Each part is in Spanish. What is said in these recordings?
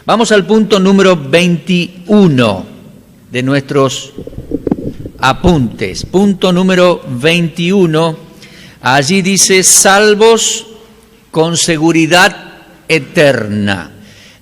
Vamos al punto número 21 de nuestros apuntes. Punto número 21, allí dice, salvos con seguridad eterna.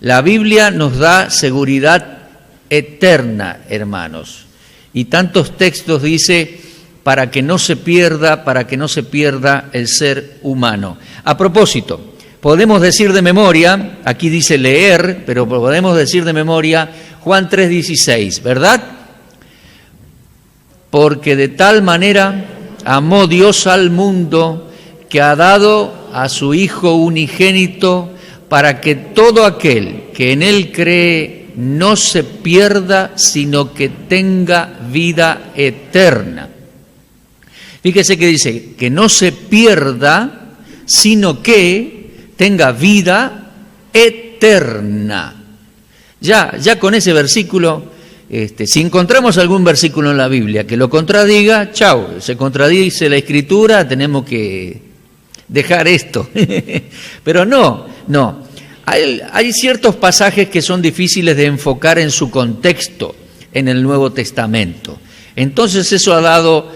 La Biblia nos da seguridad eterna, hermanos. Y tantos textos dice, para que no se pierda el ser humano. A propósito, podemos decir de memoria, aquí dice leer, pero podemos decir de memoria Juan 3:16, ¿verdad? Porque de tal manera amó Dios al mundo que ha dado a su Hijo unigénito para que todo aquel que en Él cree no se pierda, sino que tenga vida eterna. Fíjese que dice que no se pierda, sino que tenga vida eterna. Ya con ese versículo, si encontramos algún versículo en la Biblia que lo contradiga, chau, se contradice la Escritura, tenemos que dejar esto. Pero no. Hay ciertos pasajes que son difíciles de enfocar en su contexto en el Nuevo Testamento. Entonces eso ha dado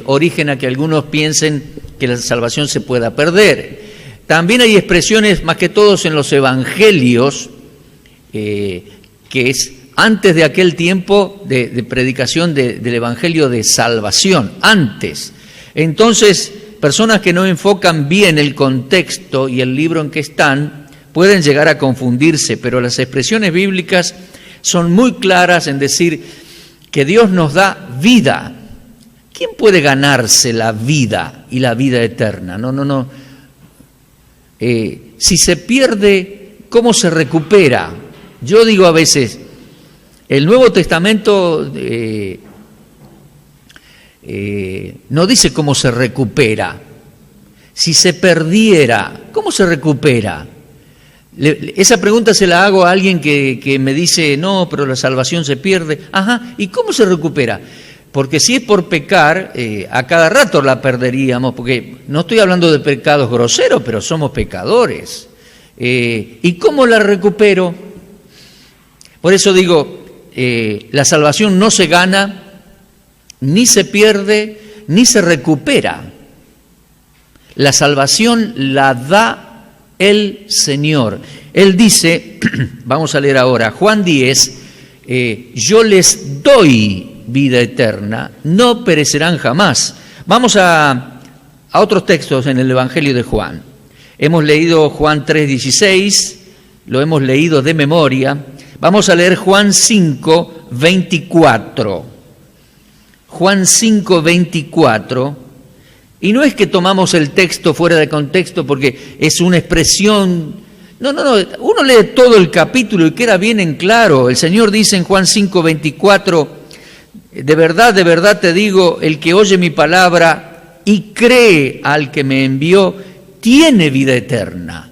origen a que algunos piensen que la salvación se pueda perder. También hay expresiones, más que todos en los evangelios, que es antes de aquel tiempo de predicación del evangelio de salvación, antes. Entonces, personas que no enfocan bien el contexto y el libro en que están, pueden llegar a confundirse, pero las expresiones bíblicas son muy claras en decir que Dios nos da vida. ¿Quién puede ganarse la vida y la vida eterna? No. Si se pierde, ¿cómo se recupera? Yo digo a veces, el Nuevo Testamento no dice cómo se recupera. Si se perdiera, ¿cómo se recupera? Esa pregunta se la hago a alguien que me dice, no, pero la salvación se pierde. Ajá, ¿y cómo se recupera? Porque si es por pecar, a cada rato la perderíamos, porque no estoy hablando de pecados groseros, pero somos pecadores. ¿Y cómo la recupero? Por eso digo, la salvación no se gana, ni se pierde, ni se recupera. La salvación la da el Señor. Él dice, vamos a leer ahora, Juan 10, yo les doy vida eterna, no perecerán jamás. Vamos a otros textos en el Evangelio de Juan. Hemos leído Juan 3:16, lo hemos leído de memoria. Vamos a leer Juan 5:24. Juan 5:24. Y no es que tomamos el texto fuera de contexto porque es una expresión. No. Uno lee todo el capítulo y queda bien en claro. El Señor dice en Juan 5:24, de verdad te digo, el que oye mi palabra y cree al que me envió, tiene vida eterna.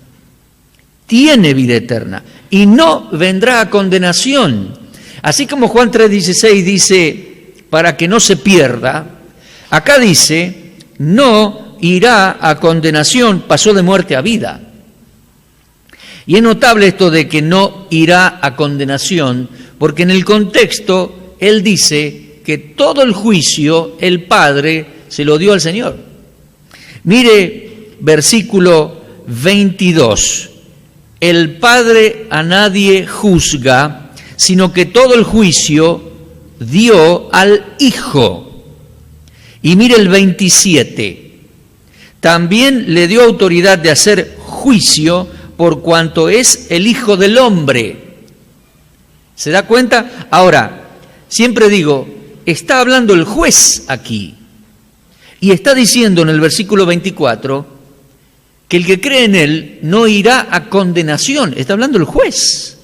Tiene vida eterna. Y no vendrá a condenación. Así como Juan 3:16 dice, para que no se pierda, acá dice, no irá a condenación, pasó de muerte a vida. Y es notable esto de que no irá a condenación, porque en el contexto él dice que todo el juicio el Padre se lo dio al Señor. Mire versículo 22. El Padre a nadie juzga, sino que todo el juicio dio al Hijo. Y mire el 27. También le dio autoridad de hacer juicio por cuanto es el Hijo del Hombre. ¿Se da cuenta? Ahora, siempre digo, está hablando el juez aquí. Y está diciendo en el versículo 24 que el que cree en él no irá a condenación. Está hablando el juez.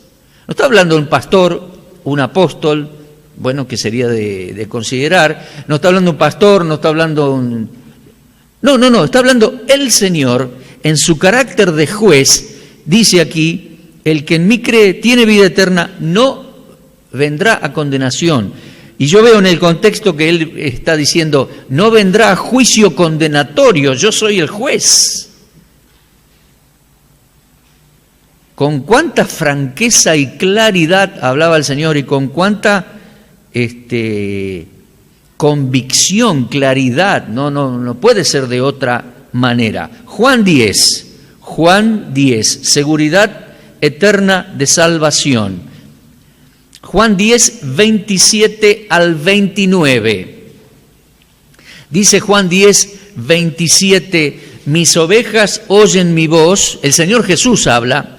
No está hablando un pastor, un apóstol, bueno, que sería de considerar. No está hablando un pastor, no está hablando un... No, está hablando el Señor en su carácter de juez. Dice aquí, el que en mí cree tiene vida eterna, no vendrá a condenación. Y yo veo en el contexto que él está diciendo, no vendrá a juicio condenatorio, yo soy el juez. con cuánta franqueza y claridad hablaba el Señor y con cuánta convicción, claridad, no puede ser de otra manera. Juan 10, seguridad eterna de salvación. Juan 10, 27 al 29. Dice Juan 10, 27, mis ovejas oyen mi voz. El Señor Jesús habla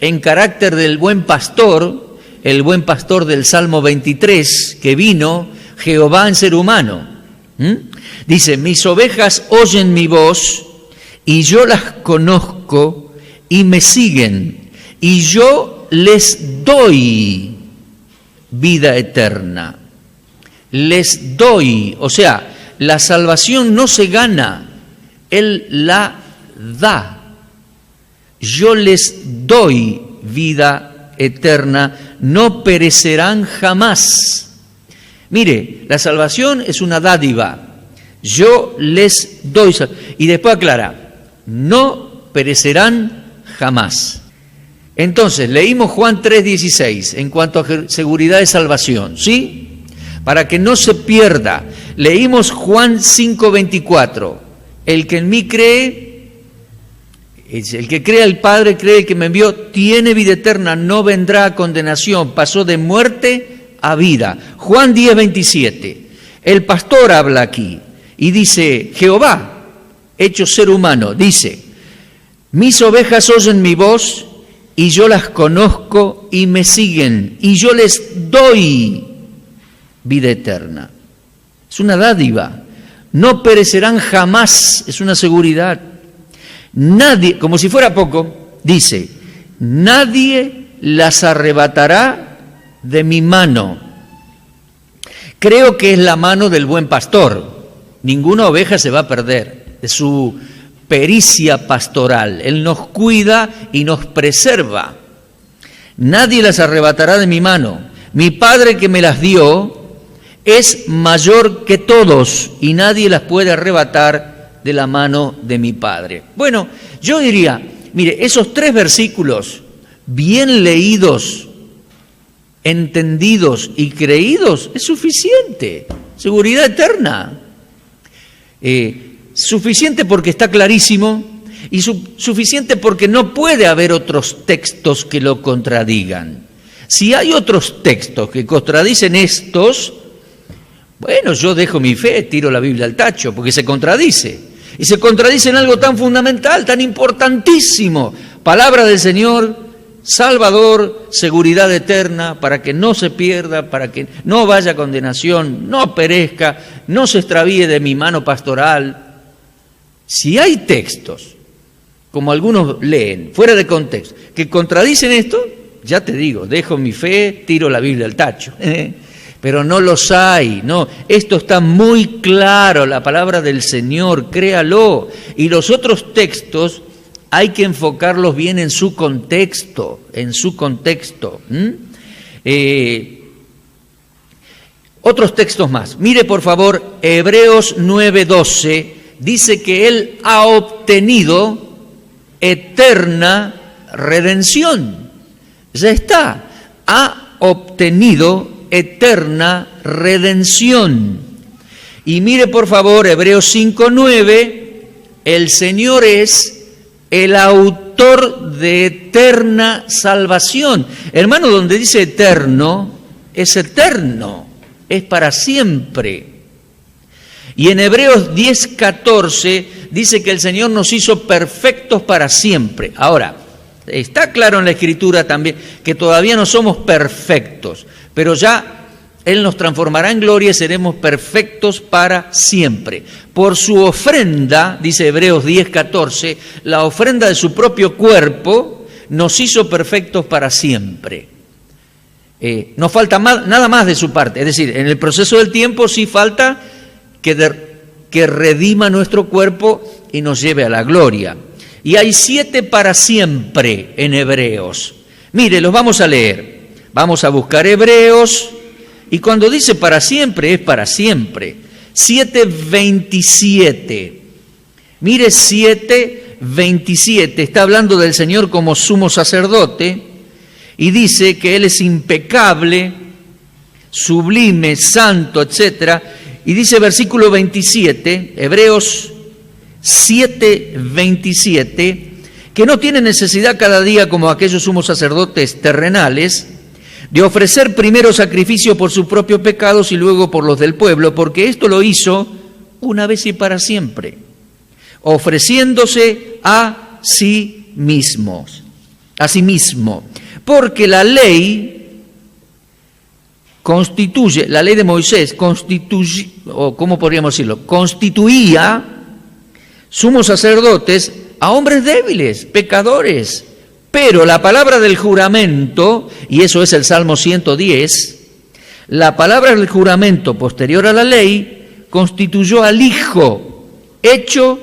en carácter del buen pastor, el buen pastor del Salmo 23, que vino Jehová en ser humano. Dice, mis ovejas oyen mi voz y yo las conozco y me siguen y yo les doy vida eterna. Les doy, o sea, la salvación no se gana, Él la da. Yo les doy vida eterna, no perecerán jamás. Mire, la salvación es una dádiva. Yo les doy. Y después aclara, no perecerán jamás. Entonces, leímos Juan 3:16 en cuanto a seguridad de salvación, ¿sí? Para que no se pierda. Leímos Juan 5:24. El que en mí cree, el que cree al Padre, cree que me envió, tiene vida eterna, no vendrá a condenación, pasó de muerte a vida. Juan 10:27. El pastor habla aquí y dice, Jehová, hecho ser humano, dice, mis ovejas oyen mi voz y yo las conozco y me siguen y yo les doy vida eterna. Es una dádiva. No perecerán jamás, es una seguridad. Nadie, como si fuera poco, dice, nadie las arrebatará de mi mano. Creo que es la mano del buen pastor. Ninguna oveja se va a perder de su pericia pastoral. Él nos cuida y nos preserva. Nadie las arrebatará de mi mano. Mi Padre que me las dio es mayor que todos y nadie las puede arrebatar de la mano de mi Padre. Bueno, yo diría, mire, esos 3 versículos bien leídos, entendidos y creídos es suficiente. Seguridad eterna. Suficiente porque está clarísimo y suficiente porque no puede haber otros textos que lo contradigan. Si hay otros textos que contradicen estos, bueno, yo dejo mi fe, tiro la Biblia al tacho, porque se contradice. Y se contradice en algo tan fundamental, tan importantísimo. Palabra del Señor, Salvador, seguridad eterna, para que no se pierda, para que no vaya a condenación, no perezca, no se extravíe de mi mano pastoral. Si hay textos, como algunos leen, fuera de contexto, que contradicen esto, ya te digo, dejo mi fe, tiro la Biblia al tacho. Pero no los hay, no. Esto está muy claro, la palabra del Señor, créalo. Y los otros textos hay que enfocarlos bien en su contexto, Otros textos más. Mire, por favor, Hebreos 9:12, dice que Él ha obtenido eterna redención. Ya está, ha obtenido eterna redención. Y mire por favor Hebreos 5:9, el Señor es el autor de eterna salvación. Hermano, donde dice eterno, es eterno, es para siempre. Y en Hebreos 10:14 dice que el Señor nos hizo perfectos para siempre. Ahora, está claro en la Escritura también que todavía no somos perfectos, pero ya Él nos transformará en gloria y seremos perfectos para siempre. Por su ofrenda, dice Hebreos 10:14, la ofrenda de su propio cuerpo nos hizo perfectos para siempre. No falta nada más de su parte, es decir, en el proceso del tiempo sí falta que redima nuestro cuerpo y nos lleve a la gloria. Y hay 7 para siempre en Hebreos. Mire, los vamos a leer. Vamos a buscar Hebreos, y cuando dice para siempre, es para siempre. 7:27. Mire 7, 27 está hablando del Señor como sumo sacerdote y dice que Él es impecable, sublime, santo, etc. Y dice versículo 27, Hebreos 7, 27, que no tiene necesidad cada día como aquellos sumos sacerdotes terrenales de ofrecer primero sacrificio por sus propios pecados y luego por los del pueblo, porque esto lo hizo una vez y para siempre, ofreciéndose a sí mismo, porque la ley constituye, la ley de Moisés constituye, o ¿cómo podríamos decirlo?, constituía sumos sacerdotes a hombres débiles, pecadores. Pero la palabra del juramento, y eso es el Salmo 110, la palabra del juramento posterior a la ley constituyó al Hijo, hecho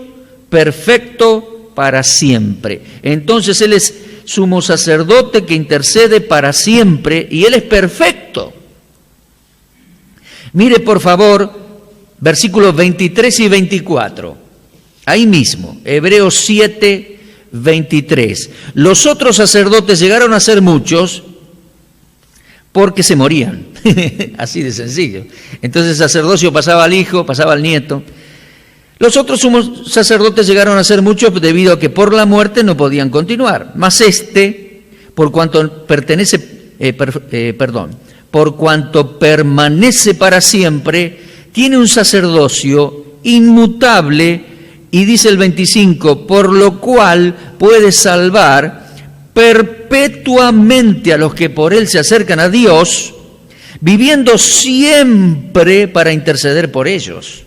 perfecto para siempre. Entonces Él es sumo sacerdote que intercede para siempre y Él es perfecto. Mire por favor versículos 23 y 24, ahí mismo, Hebreos 7, 23. Los otros sacerdotes llegaron a ser muchos porque se morían, así de sencillo. Entonces el sacerdocio pasaba al hijo, pasaba al nieto. Los otros sumos sacerdotes llegaron a ser muchos debido a que por la muerte no podían continuar. Mas por cuanto permanece para siempre, tiene un sacerdocio inmutable. Y dice el 25, por lo cual puede salvar perpetuamente a los que por Él se acercan a Dios, viviendo siempre para interceder por ellos.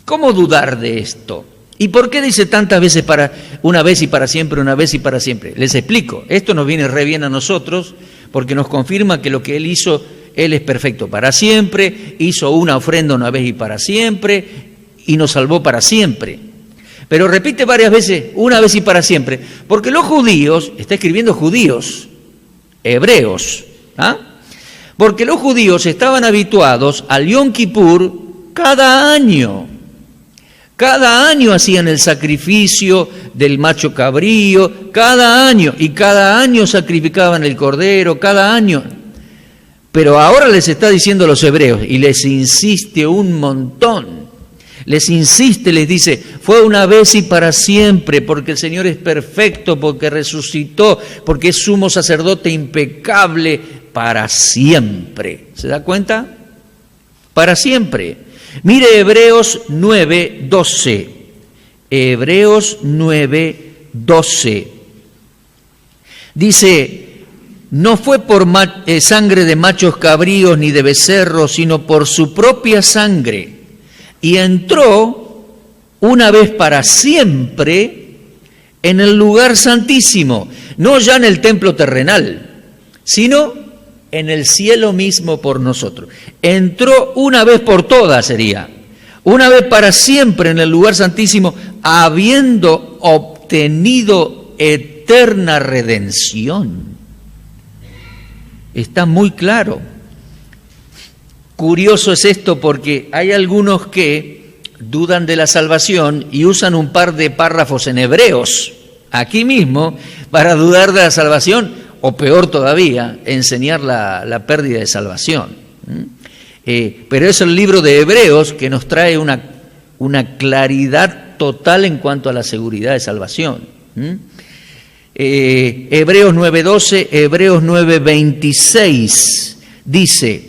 ¿Cómo dudar de esto? ¿Y por qué dice tantas veces una vez y para siempre, una vez y para siempre? Les explico, esto nos viene re bien a nosotros porque nos confirma que lo que Él hizo, Él es perfecto para siempre, hizo una ofrenda una vez y para siempre y nos salvó para siempre. Pero repite varias veces, una vez y para siempre, porque los judíos, está escribiendo judíos, hebreos, porque los judíos estaban habituados al Yom Kippur cada año. Cada año hacían el sacrificio del macho cabrío, cada año, y cada año sacrificaban el cordero, cada año. Pero ahora les está diciendo a los hebreos, y les insiste un montón, les insiste, les dice, fue una vez y para siempre, porque el Señor es perfecto, porque resucitó, porque es sumo sacerdote impecable, para siempre. ¿Se da cuenta? Para siempre. Mire Hebreos 9, 12. Hebreos 9, 12. Dice, no fue por sangre de machos cabríos ni de becerros, sino por su propia sangre. Y entró una vez para siempre en el lugar santísimo, no ya en el templo terrenal, sino en el cielo mismo por nosotros. Entró una vez por todas, sería, una vez para siempre en el lugar santísimo, habiendo obtenido eterna redención. Está muy claro. Curioso es esto porque hay algunos que dudan de la salvación y usan un par de párrafos en Hebreos, aquí mismo, para dudar de la salvación, o peor todavía, enseñar la pérdida de salvación. Pero es el libro de Hebreos que nos trae una claridad total en cuanto a la seguridad de salvación. Hebreos 9:12, Hebreos 9:26 dice,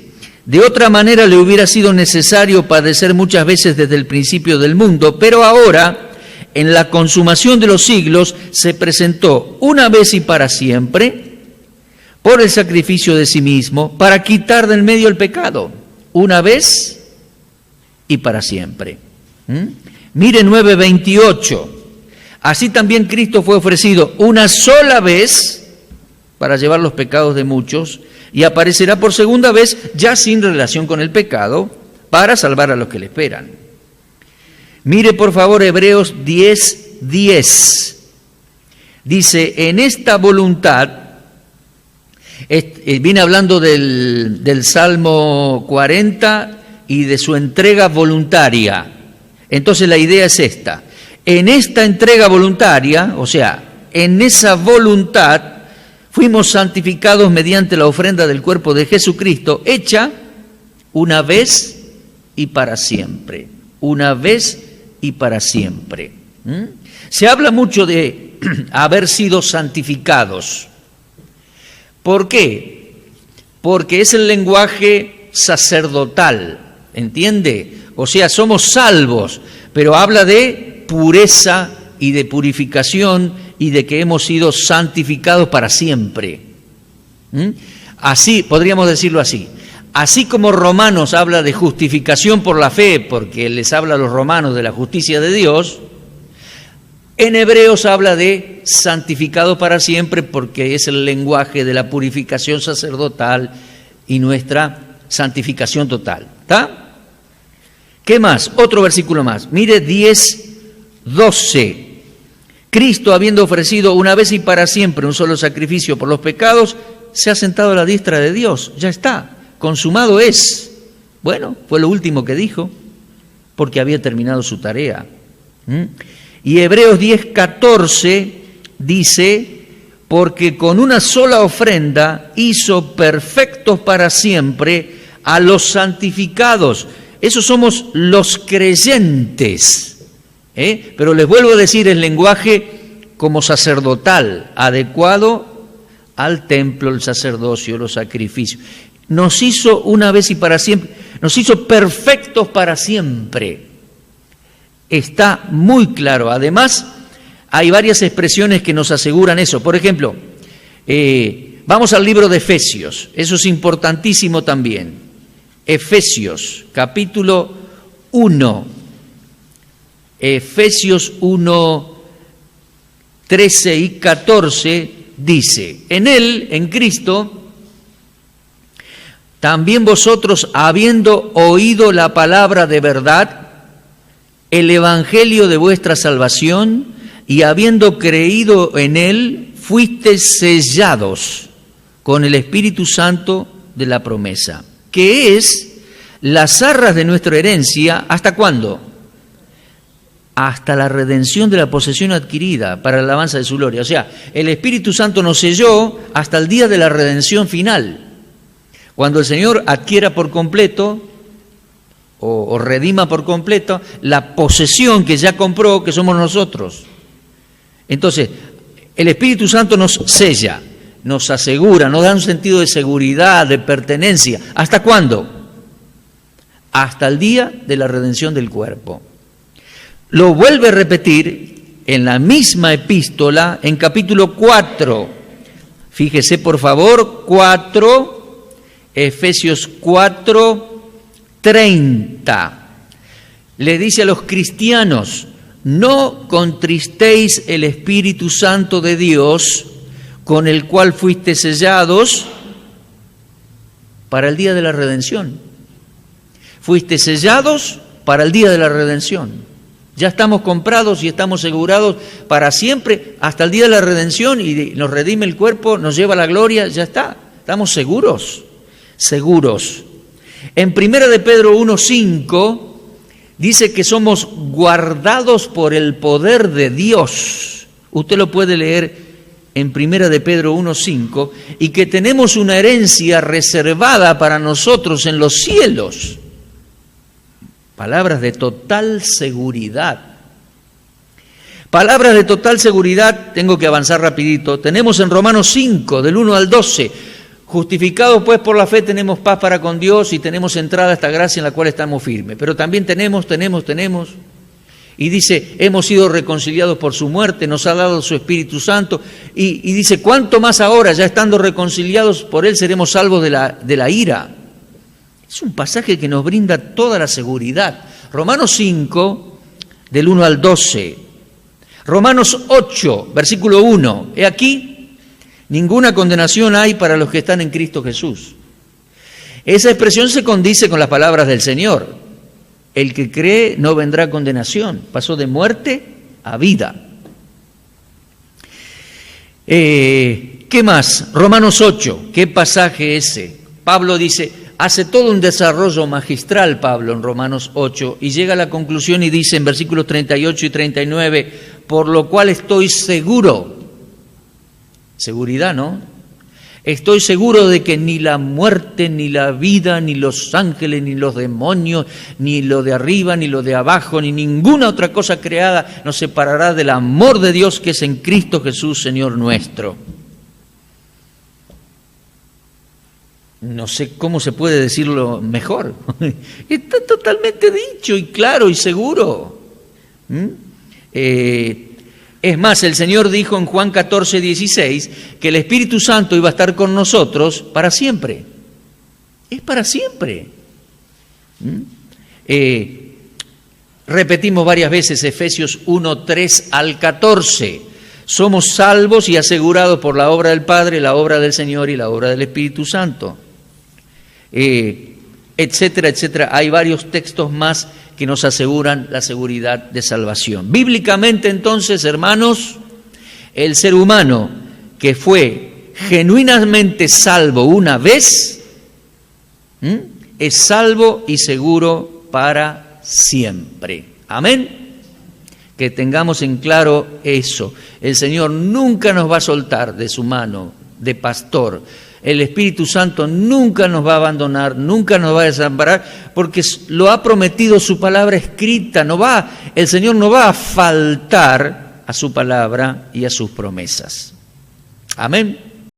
de otra manera le hubiera sido necesario padecer muchas veces desde el principio del mundo, pero ahora, en la consumación de los siglos, se presentó una vez y para siempre por el sacrificio de sí mismo, para quitar del medio el pecado, una vez y para siempre. Mire 9:28, así también Cristo fue ofrecido una sola vez para llevar los pecados de muchos, y aparecerá por segunda vez, ya sin relación con el pecado, para salvar a los que le esperan. Mire por favor Hebreos 10:10, dice, en esta voluntad, viene hablando del Salmo 40 y de su entrega voluntaria. Entonces la idea es esta, En esta entrega voluntaria, o sea, en esa voluntad, fuimos santificados mediante la ofrenda del cuerpo de Jesucristo, hecha una vez y para siempre. Una vez y para siempre. Se habla mucho de haber sido santificados. ¿Por qué? Porque es el lenguaje sacerdotal, ¿entiende? O sea, somos salvos, pero habla de pureza y de purificación y de que hemos sido santificados para siempre. Así, podríamos decirlo así. Así como Romanos habla de justificación por la fe, porque les habla a los romanos de la justicia de Dios, en Hebreos habla de santificado para siempre, porque es el lenguaje de la purificación sacerdotal y nuestra santificación total. ¿Está? ¿Qué más? Otro versículo más. Mire 10:12. Cristo, habiendo ofrecido una vez y para siempre un solo sacrificio por los pecados, se ha sentado a la diestra de Dios. Ya está, consumado es. Bueno, fue lo último que dijo, porque había terminado su tarea. Y Hebreos 10:14 dice, porque con una sola ofrenda hizo perfectos para siempre a los santificados. Esos somos los creyentes. Pero les vuelvo a decir, el lenguaje como sacerdotal, adecuado al templo, el sacerdocio, los sacrificios. Nos hizo una vez y para siempre, nos hizo perfectos para siempre. Está muy claro. Además, hay varias expresiones que nos aseguran eso. Por ejemplo, vamos al libro de Efesios, eso es importantísimo también. Efesios, capítulo 1. Efesios 1, 13 y 14 dice, en Él, en Cristo, también vosotros, habiendo oído la palabra de verdad, el evangelio de vuestra salvación, y habiendo creído en Él, fuisteis sellados con el Espíritu Santo de la promesa, que es las arras de nuestra herencia, ¿hasta cuándo? Hasta la redención de la posesión adquirida para la alabanza de su gloria. O sea, el Espíritu Santo nos selló hasta el día de la redención final. Cuando el Señor adquiera por completo o redima por completo la posesión que ya compró, que somos nosotros. Entonces, el Espíritu Santo nos sella, nos asegura, nos da un sentido de seguridad, de pertenencia. ¿Hasta cuándo? Hasta el día de la redención del cuerpo. Lo vuelve a repetir en la misma epístola, en capítulo 4. Fíjese, por favor, 4, Efesios 4, 30. Le dice a los cristianos, no contristéis el Espíritu Santo de Dios, con el cual fuiste sellados para el día de la redención. Fuiste sellados para el día de la redención. Ya estamos comprados y estamos asegurados para siempre hasta el día de la redención y nos redime el cuerpo, nos lleva a la gloria, ya está. Estamos seguros, seguros. En 1 de Pedro 1:5 dice que somos guardados por el poder de Dios. Usted lo puede leer en 1 de Pedro 1:5 y que tenemos una herencia reservada para nosotros en los cielos. Palabras de total seguridad. Palabras de total seguridad, tengo que avanzar rapidito. Tenemos en Romanos 5, del 1 al 12. Justificados pues por la fe tenemos paz para con Dios y tenemos entrada a esta gracia en la cual estamos firmes. Pero también tenemos. Y dice, hemos sido reconciliados por su muerte, nos ha dado su Espíritu Santo. Y dice, ¿cuánto más ahora, ya estando reconciliados por Él, seremos salvos de la ira? Es un pasaje que nos brinda toda la seguridad. Romanos 5, del 1 al 12. Romanos 8, versículo 1. He aquí, ninguna condenación hay para los que están en Cristo Jesús. Esa expresión se condice con las palabras del Señor. El que cree no vendrá a condenación. Pasó de muerte a vida. ¿Qué más? Romanos 8. ¿Qué pasaje ese? Pablo dice, hace todo un desarrollo magistral Pablo en Romanos 8 y llega a la conclusión y dice en versículos 38 y 39, por lo cual estoy seguro, seguridad, ¿no? Estoy seguro de que ni la muerte, ni la vida, ni los ángeles, ni los demonios, ni lo de arriba, ni lo de abajo, ni ninguna otra cosa creada nos separará del amor de Dios que es en Cristo Jesús, Señor nuestro. No sé cómo se puede decirlo mejor. Está totalmente dicho y claro y seguro. Es más, el Señor dijo en Juan 14, 16 que el Espíritu Santo iba a estar con nosotros para siempre. Es para siempre. Repetimos varias veces Efesios 1, 3 al 14. Somos salvos y asegurados por la obra del Padre, la obra del Señor y la obra del Espíritu Santo. Etcétera, etcétera. Hay varios textos más que nos aseguran la seguridad de salvación. Bíblicamente, entonces, hermanos, el ser humano que fue genuinamente salvo una vez, es salvo y seguro para siempre. Amén. Que tengamos en claro eso. El Señor nunca nos va a soltar de su mano de pastor. El Espíritu Santo nunca nos va a abandonar, nunca nos va a desamparar, porque lo ha prometido su palabra escrita. El Señor no va a faltar a su palabra y a sus promesas. Amén.